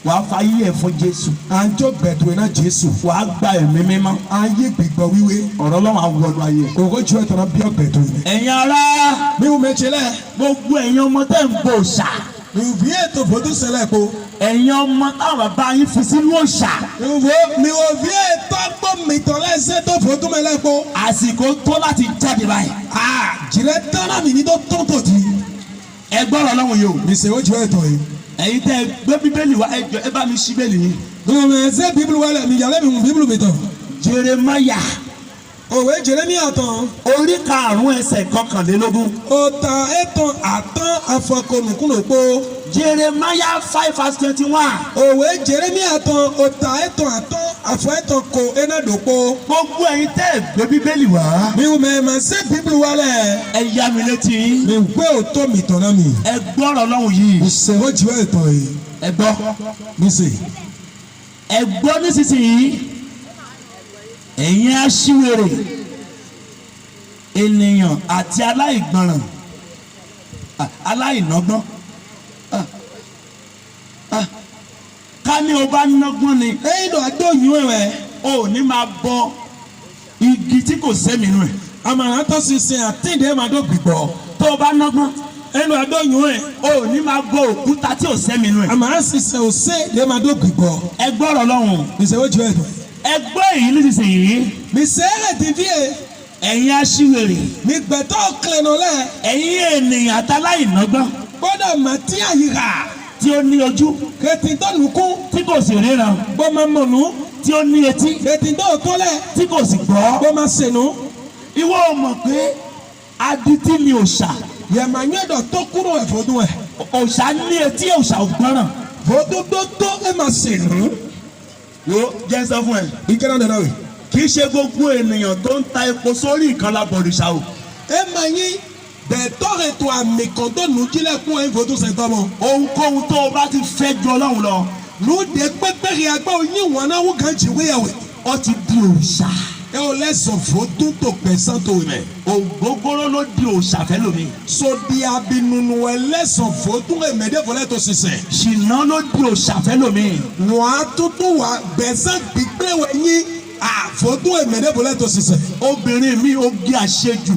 Wàá fa ayé ẹ̀ fún Jésù. àjọ gbẹ̀dùn iná Jésù. Wàá gba ẹ̀mí mímọ́. ayé gbígbọ́ wíwé. Ọ̀rọ̀ Ọlọ́run á wọnú ayé. òkò jù ẹ̀tọ́ náà bí ọ̀gbẹ̀dùn ni. Ẹ̀yin ará mi ò mẹ́tẹ́lẹ̀. gbogbo ẹ̀yin ọmọ tẹ́ ń bọ òòṣà. mi ò fi ètò fòtún ṣẹlẹ̀ po. Ẹ̀yin ọmọ táwọn bàbá yín fi sínú òòṣà. mi ò fi ètò gbọ́ mi tọ́ lẹ́sẹ̀ tó fòtún mẹ́lẹ̀ po. Àsìkò tó láti jáde báyìí. jìrẹ́ tọ́lá mi ní tó tó tó di. Ẹ gbọ́rọ̀ Ọlọ́run yìí o. mi ṣe ó jù ẹ̀tọ́ yìí. Ẹ̀yin tẹ́ ẹ gbé bíbélì wá ẹ jọ̀ọ́ ẹ bá mi ṣí bíbélì yín. mi ò mẹ́ ṣe bíbélì wálẹ̀ mi yàrá mi mú bíbélì mi tán. Jeremiah òwe Jeremia tán. orí karùn-ún ẹsẹ̀ kọkànlélógún. Ọ̀tà ẹ̀tàn àtàn àfọkànnùkúnnòpó. Jeremiah 5:21. Òwe Jeremia tán ọ̀tà ẹ̀tàn àtàn àfọ ẹ̀tàn kò ẹ̀nàdòpó. Gbogbo ẹ̀yin tẹ́ ẹ̀ gbé bíbélì wá. Mi ò mẹ́ẹ̀mà sí bíbélì wálẹ̀. Ẹ yá mi létí. Mi gbé òtó mi tọ̀nà mi. Ẹ gbọ́rọ̀ Ọlọ́run yìí. Ìṣèwọ́ jìwọ́ ìtàn yìí. Ẹ gbọ́. Mi sè. Ẹ gbọ́ nísinsìnyí. Ẹ̀yin aṣiwèrè, ènìyàn àti aláìgbọràn, aláìnọ́gbọ́n. Ká ní o bá nọ́gbọ́n ni. Ẹyin ló adóyún ẹ̀wẹ̀. O ò ní máa bọ igi tí kò sẹ́mi nù ẹ̀. Àmàlà tó ṣiṣẹ́ àtìndé máa dó gbìgbọ́. Tó o bá nọ́gbọ́n, Ẹyin ló adóyún ẹ̀. o ò ní máa bọ òkúta tí ò sẹ́mi nù ẹ̀. Àmàlà ṣiṣẹ́ òṣè lè máa dó gbìgbọ́. Ẹ gbọ́rọ̀ Ọlọ́run. Ìṣèwọ́ jìwọ́ ìtàn. Ẹ gbọ́ èyí nísinsìnyí. Mi sẹ́rẹ̀ ti fíye. Ẹ̀yin aṣiwèrè, Mi gbẹ̀tọ̀ kìlẹ̀nù lẹ̀. ẹ̀yin ènìyàn àti aláìnọ́gbọ́n Gbọ́dọ̀ mà tí àyíká. tí ó ní ojú Kẹ̀tì tó nùkún. tí kò sì ríran, Bó máa mọ̀nù. tí ó ní etí Kẹ̀tì tó kọ́lẹ̀. tí kò sì gbọ́. Bó máa sènù. Ìwọ ò mọ̀ pé adití ni òòṣà. Yẹ̀mà nyẹ́dọ̀ tó kúrò ẹ̀fọ́dún ẹ̀. Òòṣà ní etí, òòṣà ò gbọ́ràn. Fọ́dún tó tó ẹ̀ máa sènù. Wo jẹ́ sọ fún ẹ. Ìkẹ́rẹ́ nana wẹ̀. Kì í ṣe gbogbo ènìyàn tó ń ta epo sórí ìkànnì abọ̀rìṣà o. Ẹ máa yín bẹ̀tọ̀ ètò àmì kan tó nù jílẹ̀ kún ẹ̀ fọ́dún sẹ̀tọ́ mọ́. Ohunkóhun tó o bá ti fẹ́ ju Ọlọ́run lọ, Lóde pẹ́pẹ́rẹ́ agbá oyin wọn náà wọ́n kàn jí wéyàwó. ó ti di òòṣà. Ẹ ò lẹ́sọ̀ fọ́dún tó pẹ̀sán tó rẹ̀. Ògógóró ló di òòṣà fẹ́lòmí. Sodi abinunu ẹ lẹ́sọ̀ fọ́dún ẹ̀mẹ́dẹ́ fọlẹ́ tó ṣiṣẹ́. Ṣìnà ló di òòṣà fẹ́lòmí. Wọ́n á tuntun wà bẹ̀sán gbígbé wẹ̀ yín. Àfọ́dún ẹ̀mẹ́dẹ́ fọlẹ́ tó ṣiṣẹ́. Obìnrin mi ó gé àṣejù.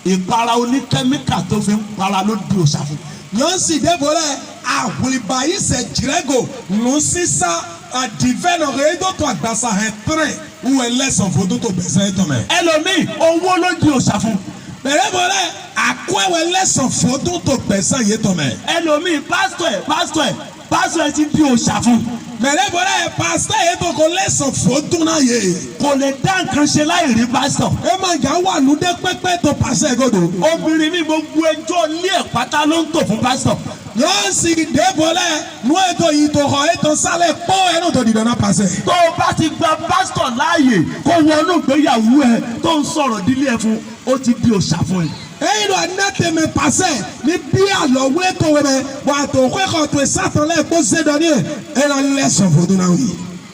Ìpara oníkẹ́míkà tó fi ń para ló di òòṣà fún. Yọ̀nsì débọ̀lẹ̀ àwùlìbà yìí sẹ̀ jìrẹ́gò nù sísá àdìvẹ́nà rẹ̀ tó tó àgbàsà ẹ̀ tẹ̀rẹ̀ wù ẹ̀ lẹ́sọ̀ fọ́dún tó bẹ̀sẹ̀ ẹ̀ tọ̀mẹ̀. Ẹlòmíì owó ló di òòṣà fún. Bẹ̀rẹ̀ bọ̀lẹ̀ àkọ́wẹ̀ lẹ́sọ̀ fọ́dún tó bẹ̀sẹ̀ yẹ̀ tọ̀mẹ̀. Ẹlòmíì pásítọ̀ ẹ̀ ti di òòṣà fún. Bẹ̀rẹ̀ bọ̀lẹ̀ pásítọ̀ yẹ̀ tó kọ lẹ́sọ̀ fọ́dún náà yẹ. Kò lè dá nǹkan ṣe láì rí pásítọ̀. Ẹ máa jà wà nùdé pẹ́pẹ́ tó pàṣẹ gòdò. Obìnrin mi gbogbo ẹjọ́ ilé ẹ̀ pátá ló ń tò fún pásítọ̀. Yọ̀nsì débọ̀lẹ̀ nù ètò ìtòkọ̀ ètò sálẹ̀ pọ́ ẹnu tó dìdọ̀ náà pàṣẹ. Tó o bá ti gba pásítọ̀ láàyè kó wọnú ìgbéyàwó ẹ tó ń sọ̀rọ̀ dílé ẹ fún, ó ti di òòṣà fún ẹ. Ẹyin ló anátẹ̀mẹ̀ pàṣẹ ní bí àlọ́wé tó wẹ̀ wà tó kẹ́kọ̀ọ́ tó sátọ̀lẹ̀ kó sédọ̀ ní ẹ̀ náà lẹ́sọ̀ fọ́dún náà yìí.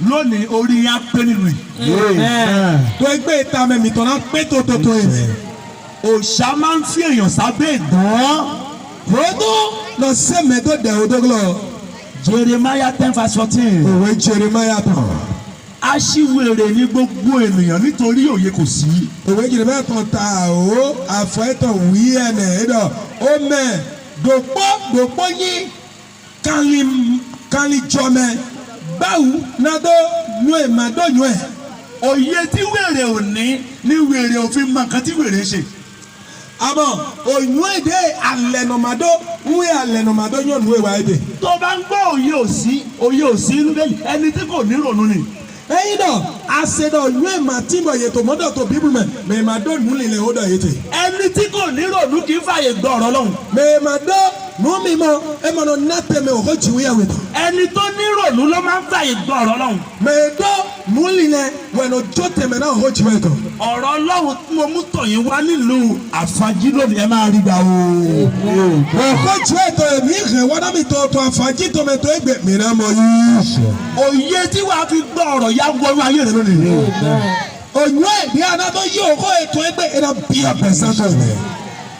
Lónìí orí yẹn á pé nínú yìí. Tó ẹgbẹ́ ìta mẹ́mí tó náà pé tó yìí. Òòṣà máa ń fi èèyàn sábẹ́ ìgbọ́n. Fọ́dún lọ sẹ́mẹ̀ tó dẹ̀ odóglọ̀. Jeremiah 10:14. Òwe Jeremiah tán. Aṣiwèrè ni gbogbo ènìyàn nítorí òye kò sí. Òwe Jeremiah tán ta o àfọ̀ẹ́tọ̀ wí ẹ̀nẹ̀ ẹ̀dọ̀ ó mẹ́ dòpó yín kálí jọmẹ́ báwo nàdó nu ẹ̀ màdó nu ẹ̀. Òye tí wèrè ò ní wèrè òfin mọ nǹkan tí wèrè ṣe. Àmọ́ òyìnbó èdè alẹ́nọ̀màdó wúwo alẹ́nọ̀màdó yóò nu ìwà èdè. Tó bá ń gbọ́ òye ò sí inú lẹ́yìn ẹni tí kò ní ronú ni. Ẹyin dọ̀ àṣẹdọ̀ òyìnbó èmà tí mo yètò mọ́dọ̀ tó bíbélì mẹ́ mẹ́ẹ̀màdó nù lílẹ̀ ó dọ̀ yètè. Ẹni tí kò ní ronú kì í fààyè gbọ́ ọ̀rọ̀ Ọlọ́run. Mẹ́ẹ̀màdó nù mí mọ́ ẹ mọ̀ náà tẹ̀mẹ̀ òkò jìwé yàwé tán. Ẹni tó ní ronú ló máa ń fààyè gbọ́ ọ̀rọ̀ Ọlọ́run. Mẹ́ẹ̀dọ́ nù lílẹ̀ wẹ̀nà jó tẹ̀mẹ̀ náà òkò jìwé tán. Ọ̀rọ̀ Ọlọ́run tí mo mú tọ̀yìn wá nílùú Àfàjí lónìí ẹ máa rí gbà o. Òkò jìwé tán èmi rẹ̀ wọ́n dá mi tó Àfàjí tó mẹ́ tó ẹgbẹ́ mìíràn mọ́ yìí. Òye tí wàá fi gbọ́ ọ̀rọ̀ yá wọnú ayé rẹ lónìí. Òyìnbó èdè anadó yí òkò ètò ẹgbẹ́ ẹ̀dá bí ọ̀pẹ̀sán tó yẹ.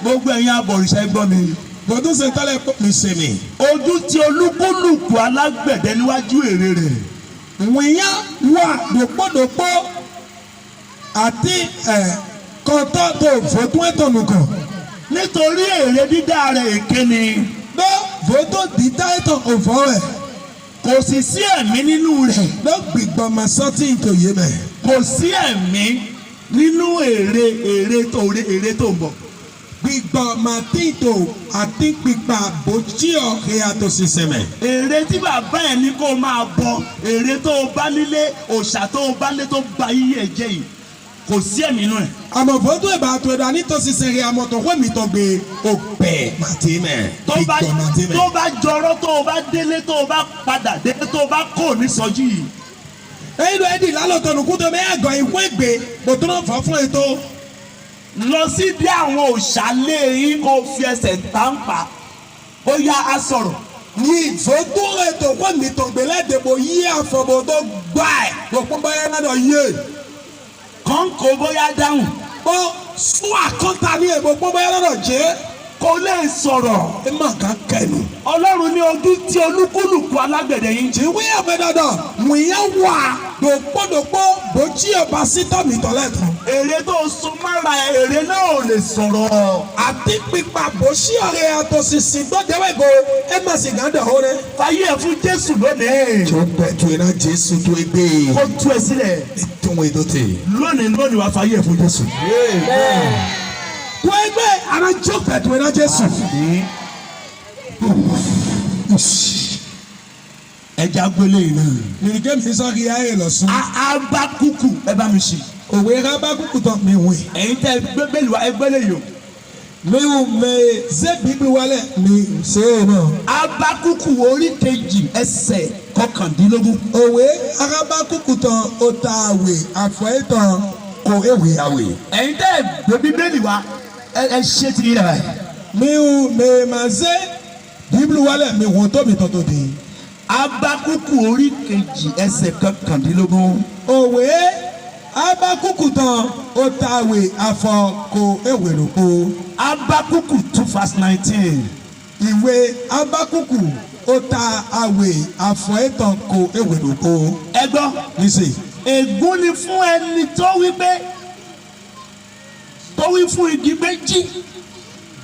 Gbogbo ẹ̀yin abọ̀rìṣà gbọ́ mi. Bọ̀dún sèntálẹ̀ mi sè mi. Ojú ti olúkúlùkù alágbẹ̀dẹ níwájú èrè rẹ̀. Wìnyá wà dòpódòpó àti kọ́tọ́ tó fòtún ẹ̀tọ́ nìkan. Nítorí èrè dídá rẹ̀ èké ni. Ló fòtún dídá ẹ̀tọ́ òfò rẹ̀. Kò sì sí ẹ̀mí nínú rẹ̀. Ló gbìgbọ́n ma sọ́tì ìtòyé mẹ́. Kò sí ẹ̀mí nínú èrè tó ń bọ̀. gbígbọ́ màtíntò àti pípa bòjí ọ̀rẹ́ àtòsísẹ́mẹ̀. èrè tí bàbá ẹ̀ ní kó máa bọ èrè tó o bá nílé òòṣà tó o bá lé tó ba yíyẹ jẹ́ yìí kò sí ẹ̀mí inú ẹ̀. àmọ̀ fọ́tò ìbátan ẹ̀dá nítòsísẹ́rẹ́ àmọ̀tò kó mi tó gbé òpè màtímẹ̀. tó bá jọrọ tó o bá délé tó o bá padà délé tó o bá kó ní sọjí yìí. eyín ló ẹ̀ dì lálọ́tọ̀ nùkútọ̀ mẹ́àgọ́ ìwé ìgbé bòtún náà fọ́ fún ètò. lọ sí bí àwọn òṣàlẹ̀ yìí kò fi ẹsẹ̀ tàǹpà ó yá a sọ̀rọ̀. ní ìfọ́tò ètò kó mi tó gbé lẹ́dẹ̀bọ̀ yí àfọ̀bọ̀ tó gbà ẹ̀ gbogbo báyẹn náà yé. kọ́ńkò bóyá dáhùn. ó sún àkọ́ta ní èbó gbogbo báyẹn náà jẹ́. kò lè sọ̀rọ̀. ẹ má kà kẹnu. ọlọ́run ní ojú tí olúkúlùkù alágbẹ̀dẹ yìí. tí wíyà fẹ́ dandan wìyẹn wà dòpódòpó bójí ọba sítọ́ mi tọ́lẹ̀ tán. èrè tó so mára èrè náà ò lè sọ̀rọ̀. àti pípa bójí ọ̀rẹ́ àtòsísìn gbọ́dẹ̀wẹ̀ go ẹ má sì gàdọ̀ ó rẹ. fàyè ẹ̀ fún jésù lónìí. tó bẹ́ẹ̀ tó iná jésù tó gbé. kó tú ẹ sílẹ̀. ìtúwọ̀n ìdọ̀tí. lónìí wàá fàyè ẹ̀ fún jésù. tó ẹgbẹ́ arájọ́ bẹ́ẹ̀ tó iná jésù. ẹja gbélé yìí náà. nìkẹ́ mi sọ kí ayé lọ sún. Abakuku ẹ bá mi ṣe. òwe Abakuku tán mi wé. ẹ̀yin tẹ gbẹ́bẹ́lì wa ẹgbẹ́lẹ̀ yìí o. mi ò mẹ ṣé bíbí wálẹ̀ mi ṣe é náà. Abakuku orí kejì ẹsẹ̀ kọkàndínlógún. òwe Abakuku tán ó ta àwè àfọ̀ẹ́ tán kò éwì àwè. ẹ̀yin tẹ gbẹ́bẹ́lì wa ẹ ṣe ti yẹ. mi ò mẹ mà ṣe bíbí wálẹ̀ mi wọ́n tó mi tọ́tọ́ di. Abakuku orí kejì ẹsẹ̀ kọkàndínlógún. òwe Abakuku tán ó ta àwè àfọ̀ kò éwì lóko. Abakuku 2:19. ìwé Abakuku ó ta àwè àfọ̀ẹ́ tán kò éwì lóko. ẹ gbọ́ níṣẹ́. ègún ni fún ẹni tó wí fún igi méjì.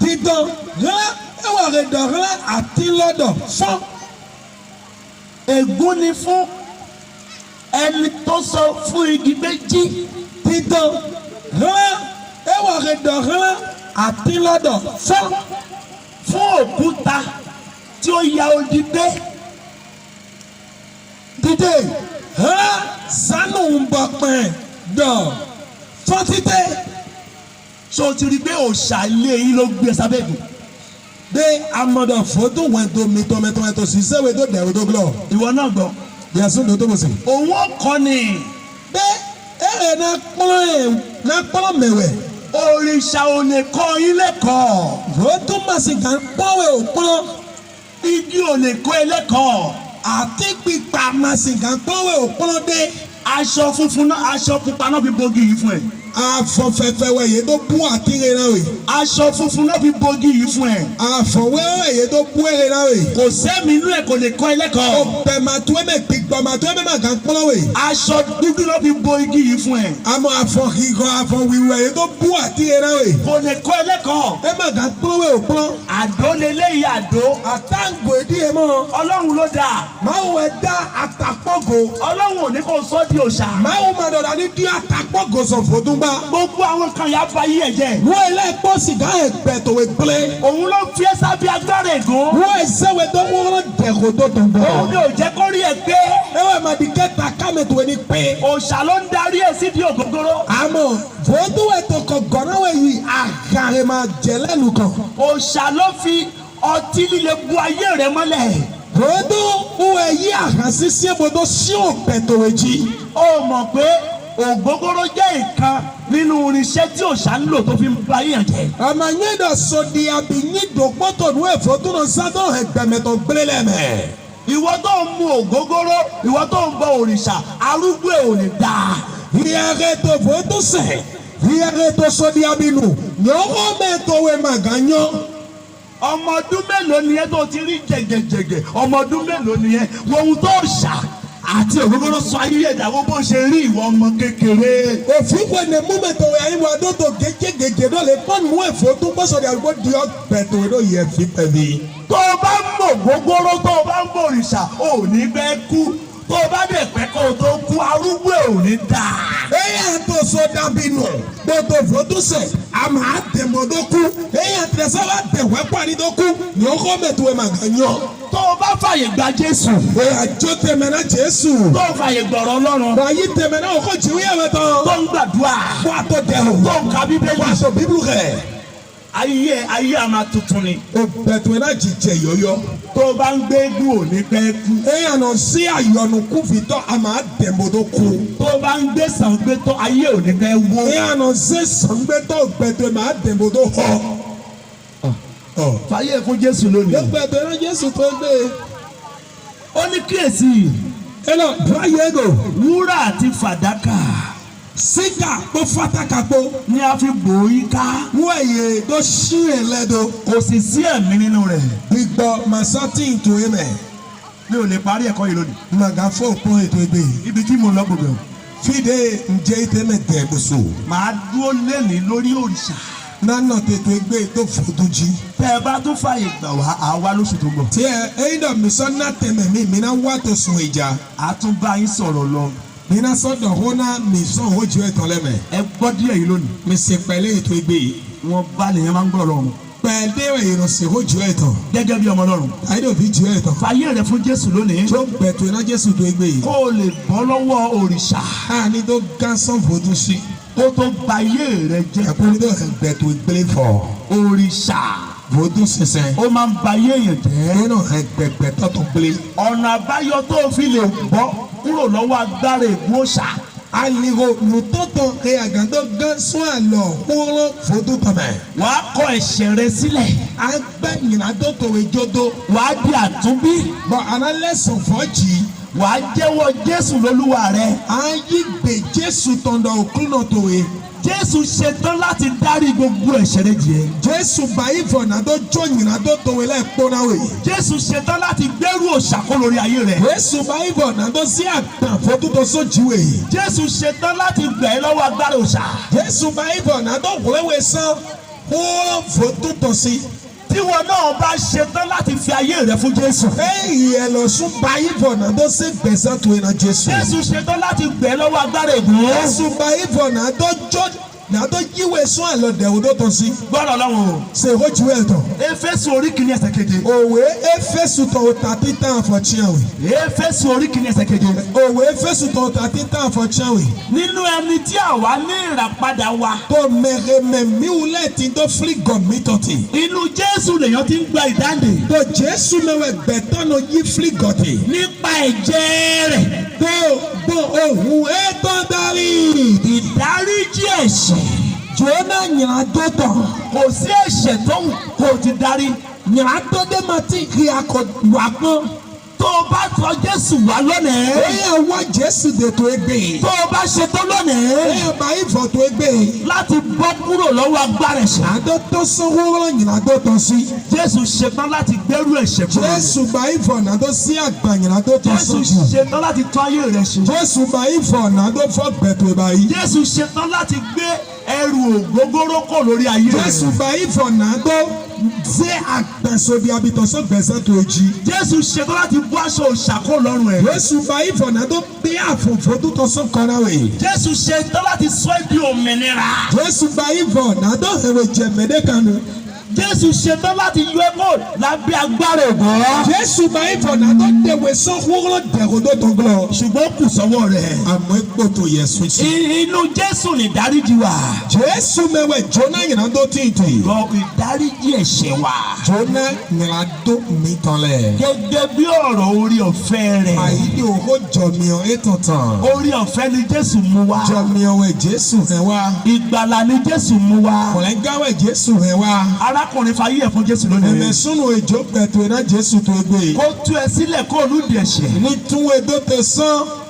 dídán rán ẹwà rẹ̀ dàn rán àti lọ́dọ̀ fún. ègún ni fún ẹni tó sọ fún igi méjì. dídán rán ẹwà rẹ̀ dàn rán àti lọ́dọ̀ fún òkúta tí ó ya odi gbé. dídé rán sánú ń bọ̀ pẹ̀ dàn fún títẹ̀. so ti rí i pé òòṣà ilé yín ló gbé sábẹ́gùn. de amọ̀dọ̀ fòtò wẹ̀ tó mi tọ́mẹ́tọ́mẹ́tọ́ sí sẹ́wé tó dẹ̀ tó gbọ́. ìwọ náà gbọ́. yẹsùn ló tó bọ̀ sí. òun ọkọ ni. bẹ́ẹ̀ ẹ̀rẹ̀ náà kpọ́lọ́ mẹ́wẹ̀. òrìṣà ò lè kọ́ yín lẹ́kọ̀ọ́. fòtò màsí kan pọ́wẹ́ ò kpọ́lọ́. igi ò lè kọ́ ẹ lẹ́kọ̀ọ́. àti pípa màsí kan pọ́wẹ́ ò kpọ́lọ́ dé. aṣọ funfun náà aṣọ pupa náà fi bogi yìí fún ẹ. afọfẹfẹwẹ yìí tó bú àtìrẹ náà wè. aṣọ funfun náà fi bogi yìí fún ẹ. àfọwẹ́wẹ́ yìí tó bú èrè náà wè. kò sẹ́mi inú ẹ̀ kò lè kọ́ ẹ lẹ́kọ̀ọ́. ọ̀pẹ̀màtúwẹ́mẹ̀ gbígbọ̀màtúwẹ́mẹ̀ máa kàn kpọ́lọ́ wè. aṣọ dúdú náà fi bo igi yìí fún ẹ. àmọ́ àfọ̀hìkọ̀ àfọ̀wìwẹ̀ yìí tó bú àtìrẹ náà wè. kò lè kọ́ ẹ lẹ́kọ̀ọ́. ẹ máa kàn kpọ́lọ́ wè òkpọ́lọ́. àdó leléyìí àdó. àtàǹgò èdè yẹn mọ́. ọlọ́run ló dà. máa wẹ̀ dá àtàkpọ́gò. ọlọ́run ò ní kó sọ́ di òòṣà. máa wù máa dọ̀dọ̀ ní dí àtàkpọ́gò sọ̀fọ̀ tó ń bá. gbogbo àwọn kan yà fa yí ẹ jẹ. wọ́n ilé ẹ̀kọ́ sìgá ẹ̀gbẹ́ tó wẹ̀ gblẹ̀. òun ló fi ẹsẹ̀ bí agbára ègún. wọ́n ẹ̀sẹ̀wẹ̀ tó wọ́n dẹ̀kọ̀ tó tó ń bọ̀. òun ni ò jẹ́ kó rí ẹ pé. ẹ wà máa di kẹta kámi tó ní pé. òòṣà ló ń darí ẹ sí di ògógóró. àmọ́ fòdúwẹ̀ tó kọ gọ̀nàwẹ̀ yìí àgàrẹ̀ máa jẹ lẹ́nu kan. òòṣà ló fi ọtí líle bu ayé rẹ mọ́lẹ̀. fòdúwẹ̀ yìí àhànsí sí ebodò sí òpẹ̀tòwẹ̀ jí. ó mọ̀ pé ògógóró jẹ́ ìkan nínú irinṣẹ́ tí òòṣà ń lò tó fi ń ba yíyan jẹ. àmọ́ yín dọ̀ sọ̀dí àbí yín dòpótò nù ẹ̀fọ́ tó nà sádọ̀ ẹgbẹ̀mẹ̀tọ̀ gbélé lẹ́mẹ̀. ìwọ tó ń mu ògógóró ìwọ tó ń bọ òrìṣà arúgbó ẹ ò lè dà. ìyàrá tó fòdú sẹ̀ ìyàrá tó sọ̀dí àbí nù yọ̀ọ́ mẹ́tọ̀wé màgànyọ́. ọmọ ọdún mélòó ni ẹ tó ti rí jẹgẹjẹgẹ ọmọ ọdún mélòó ni ẹ wo ohun tó ṣà àti ògógóró sọ ayé ìdáwó bó ṣe rí ìwọ ọmọ kékeré. òfin wo ni múmẹ̀tọ̀ wẹ̀ ayé wa tó tó gẹ́gẹ́gẹ́gẹ́ náà lè pọ́n mú ẹ̀fọ́ tó gbọ́sọ̀ ní àgbo di ọ̀pẹ̀tọ̀ ló yẹ fi pẹ̀lú. tó o bá ń mọ ògógóró tó o bá ń bọ òrìṣà ò ní bẹ́ẹ̀ kú tó o bá dẹ̀ pẹ́ kó o tó kú arúgbó ẹ̀ ò ní dà. èyí àtò sọ dàbí nù gbọdọ̀ fọdún sẹ̀ àmọ́ àtẹ̀mọ́dọ́ kú èyí Tẹ̀sán wá tẹ̀wẹ́ pàdé tó kú ní ọkọ mẹ́tò ẹ̀ máa gàn yàn. tó o bá fàyè gba Jésù. Ẹ àjọ tẹ̀mẹ̀ náà Jésù. tó o fàyè gbọ̀rọ̀ Ọlọ́run. Bàyí tẹ̀mẹ̀ náà ọkọ̀ jìwé ẹ̀wẹ̀ tán. tó ń gbàdúrà. Wà á tó dẹ̀ o. tó ń ka Bíbélì. Wà á sọ bíbélì rẹ̀. ayé a máa tuntun ni. O bẹ̀tù ẹ̀ náà jìjẹ yọ̀yọ̀. tó o bá ń gbé gùn ò ní pẹ́ kú. Ẹ àná sí àyọ̀nù kú fi tọ́ a máa dẹ̀mọ̀ tó kú. tó o bá ń gbé sàn gbé tó ayé ò ní pẹ́ wó. Ẹ àná sí sàngbẹ́tọ̀ bẹ̀tù ẹ̀ máa dẹ̀mọ̀ tó họ. fàyè fún Jésù lónìí. Yóò bẹ̀tù ẹ̀ náà Jésù tó gbé. ó ní kíyèsí. Ẹ lọ báyé gò. wúrà àti fàdákà Síkà kó fátákà kó. ni a fi bò yí ká. Wọ́n èyí tó ṣí ẹ̀ lẹ́dọ̀. kò sì sí ẹ̀mí nínú rẹ̀. Gbígbọ́ màsátì ìtò ẹ̀mẹ̀. mi ò lè parí ẹ̀kọ́ yìí lónìí. Màgà fún òpin ètò ẹgbẹ́ yìí. ibi tí mo lọ gbogbo. Fídé ǹjẹ́ ìtẹ́mẹ̀ tẹ̀ gbèsò. màá dúró lẹ́nìí lórí òrìṣà. Nánà tètò ẹgbẹ́ tó fòdù jí. tẹ́ ẹ bá tún fàyè gbà wá àwa lóṣù tó ń bọ̀. Tí ẹ̀yin dọ̀ mí sọ ná tẹ̀mẹ̀ mi náà wá tó sùn ìjà. a tún bá yín sọ̀rọ̀ lọ. Mi náà sọ̀dọ̀ hó náà mi sọ̀n ó ju ẹ̀tọ́ lẹ́mẹ̀. ẹ gbọ́ díẹ̀ yìí lónìí. Mi sì pẹ̀lẹ́ ètò ẹgbẹ́ yìí. wọn bá lèyàn máa ń gbọ́ lọ́rùn. Pẹ̀lẹ́ ìrọ̀sẹ̀ ó ju ẹ̀tọ́. gẹ́gẹ́ bí ọmọ lọ́rùn. Àyẹ̀dọ̀ fi ju ẹ̀tọ́. fàyè rẹ̀ fún Jésù lónìí. Tó bẹ̀tù iná Jésù tó ẹgbẹ́ yìí. kó o lè bọ́ lọ́wọ́ òrìṣà. Káàní tó gánsan fòdù sí. kó tó ba ayé rẹ̀ jẹ́. Ẹ̀kúnrin tó ẹgbẹ̀tù ìgbélé fọ̀. òrìṣà Fòdù sísẹ. ó máa ń ba ayé èèyàn jẹ́. Nínú ẹgbẹ̀gbẹ̀ tọ́tù gbélé. ọ̀nà àbáyọ tó o fi lè bọ́ kúrò lọ́wọ́ agbára ègún òòṣà. Aliho nùtọ́tọ̀ ẹ̀ àgàdo gánsan àlọ́ kúrò fòdù tọ̀mẹ̀. wàá kọ ẹ̀ṣẹ̀ rẹ sílẹ̀. Agbẹ́ ìrìnàjò tòwe jódó. wàá di àtúnbí. Bọ̀ analẹ́sùn fọ́jì. wàá jẹ́wọ́ Jésù lólúwa rẹ. Ayé gbè Jésù tọ̀ndọ̀ òkúnà tòwe. Jésù ṣetán láti dárí gbogbo ẹ̀ṣẹ̀ rẹ jì ẹ́. Jésù báyìí fọ̀nàdó jó ìrìnàjò tòwe lẹ́ẹ̀kpọ́náwé. Jésù ṣetán láti gbẹ́rù òòṣà kó lórí ayé rẹ. Jésù báyìí fọ̀nàdó sí àgbà fọ́tútù sójúwe. Jésù ṣetán láti gbà ẹ́ lọ́wọ́ agbára òòṣà. Jésù báyìí fọ̀nàdó wẹ́wẹ́ sán kó fọ́tútù sí. tí wọn náà bá ṣetán láti fi ayé rẹ fún Jésù. Ẹ̀yìn ẹ̀ lọ sún báyìí fọ̀nàdó sí gbèsè tó iná Jésù. Jésù ṣetán láti gbà ẹ́ lọ́wọ́ agbára ègún. Jésù báyìí fọ̀nàdó jó nàdó yíwèé sún àlọ́dẹ̀ òdó tó sí. gbọ́dọ̀ lọ́wọ́ o. Ṣé o ju ẹ̀ tán? Éfésù orí kìíní ẹsẹ̀ keje. Òwe Éfésù tó tàbí tán àfọ̀chíàwé. Éfésù orí kìíní ẹsẹ̀ keje. Òwe Éfésù tó tàbí tán àfọ̀chíàwé. nínú ẹni tí àwa ní ìràpadà wa. Tó mẹ̀rẹ̀mẹ̀ miwulẹ̀ tí tó fili gọ̀mí tọ̀tì. inú Jésù lèèyàn ti ń gba ìdáǹdè. Tó Jésù mẹ́wẹ̀ gbẹ̀tọ́nù yí fili gọ̀tì. nípa ẹ̀jẹ̀ rẹ̀. Tó ohun ẹ̀tọ́ darí. ìdáríjì ẹ̀ṣẹ̀. Jọ́nà nyìnà tó tọ̀. kò sí ẹ̀ṣẹ̀ tó ń kò ti darí. Nyìnà tó dé ma ti kí akọ wà pọ́n. tó o bá tọ̀ Jésù wá lónìí. Ẹ̀yà wá Jésù dè tó egbe. tó o bá ṣetán lónìí. Ẹ̀yà bá ìfọ̀ tó egbe. láti bọ́ kúrò lọ́wọ́ agbára ẹ̀ṣẹ̀. Àdó tó sọ́wọ́rọ́ nyìnà tó tọ̀ sí. Jésù ṣetán láti gbẹ́rù ẹ̀ṣẹ̀ kúrò. Jésù bá ìfọ̀ nàdó sí àgbà nyìnà tó tọ̀ Jésù sójú. ṣetán láti tún ayé rẹ̀ ṣe. Jésù bá ìfọ̀ nàdó fọ́ gbẹ̀tọ̀ báyìí. Jésù ṣetán láti gbé ẹrù ògógóró kò lórí ayé rẹ̀. Jésù bá ìfọ̀ nàdó ṣé àgbẹ̀sọ̀bí abitọ̀sọ̀ gbẹ̀sẹ̀ tó jí. Jésù ṣetán láti bọ́ aṣọ òṣàkó lọ́rùn ẹ̀. Jésù bá ìfọ̀ nàdó bí àfọ̀fọ̀ tó tọ̀ sọ̀ kọ́náwé. Jésù ṣetán láti sọ ẹ́ di òmìnira. Jésù bá ìfọ̀ nàdó ẹ̀rọ jẹ̀mẹ̀dẹ́ kanu. Jésù ṣetán láti yọ ẹ́ kó lábẹ́ agbára ògùn. Jésù bá ìfọ̀ nàdó dẹ̀wẹ̀ sọ́kúrò dẹ̀kọ̀dọ̀ tó gbọ́. ṣùgbọ́n kù sọ́wọ́ rẹ̀. Àmọ́ epo tó yẹ sùn sí. inú Jésù ní ìdáríjì wà. Jésù mẹ́wẹ̀ jóná yìnyín tó tìǹtì. lọ ìdáríjì ẹ̀ṣẹ̀ wà. Jóná yìnyín tó mi tán lẹ̀. gẹ́gẹ́ bí ọ̀rọ̀ orí ọ̀fẹ́ rẹ̀. Àyíní òhó jọ̀mìọ̀ ètò tán. orí ọ̀fẹ́ ni Jésù mú wá. Jọ̀mìọ̀ wẹ̀ Jésù rẹ̀ wá. ìgbàlà ni Jésù mú wá. Kọ̀lẹ́gáwẹ̀ Jésù rẹ̀ wá. arákùnrin fayé ẹ̀ fún Jésù lónìí. Ẹ̀mẹ̀sùnù ìjó pẹ̀tù iná Jésù tó gbé. kó tú ẹ sílẹ̀ kó olùdí ẹ̀ṣẹ̀. Ní túwé tó tẹ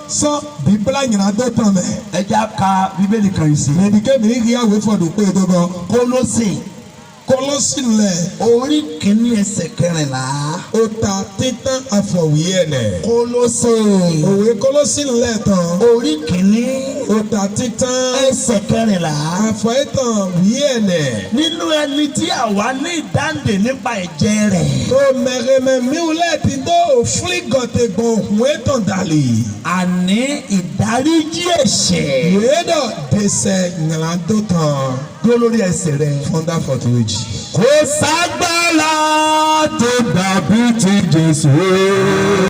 sán bíbélà yìnyín tó tán mẹ́. ẹ já ka Bíbélì kan yìí sí. Mẹ̀díkẹ́ mi rí àwé fọ̀dù pé tó bọ̀. Kólósè Kólósì lẹ̀. orí kìíní ẹsẹ̀ kẹrìnlá. Ó ta títán àfọ̀wé ẹ̀nẹ̀. Kólósè Òwe Kólósì lẹ̀ tán. orí kìíní Ó ta ta titan. ẹsẹ̀ kẹrìnlá. Àfọ̀ẹ́tàn yíẹ̀nẹ̀. nínú ẹni tí àwa ní ìdáǹdè nípa ẹ̀jẹ̀ rẹ̀. Tó mẹ̀rẹ̀mẹ̀ miwulẹ̀ ti tó òfin gọ̀tẹ̀gbọ̀n òhun ètò dàlí. àní ìdáríjì ẹ̀ṣẹ̀. Yéèdọ̀ dẹsẹ̀ ńláńdó tán. dúró lórí ẹsẹ̀ rẹ̀. Fọ́ndà fọ̀tòwéjì. kò ságbára tó dàbí ti Jésù.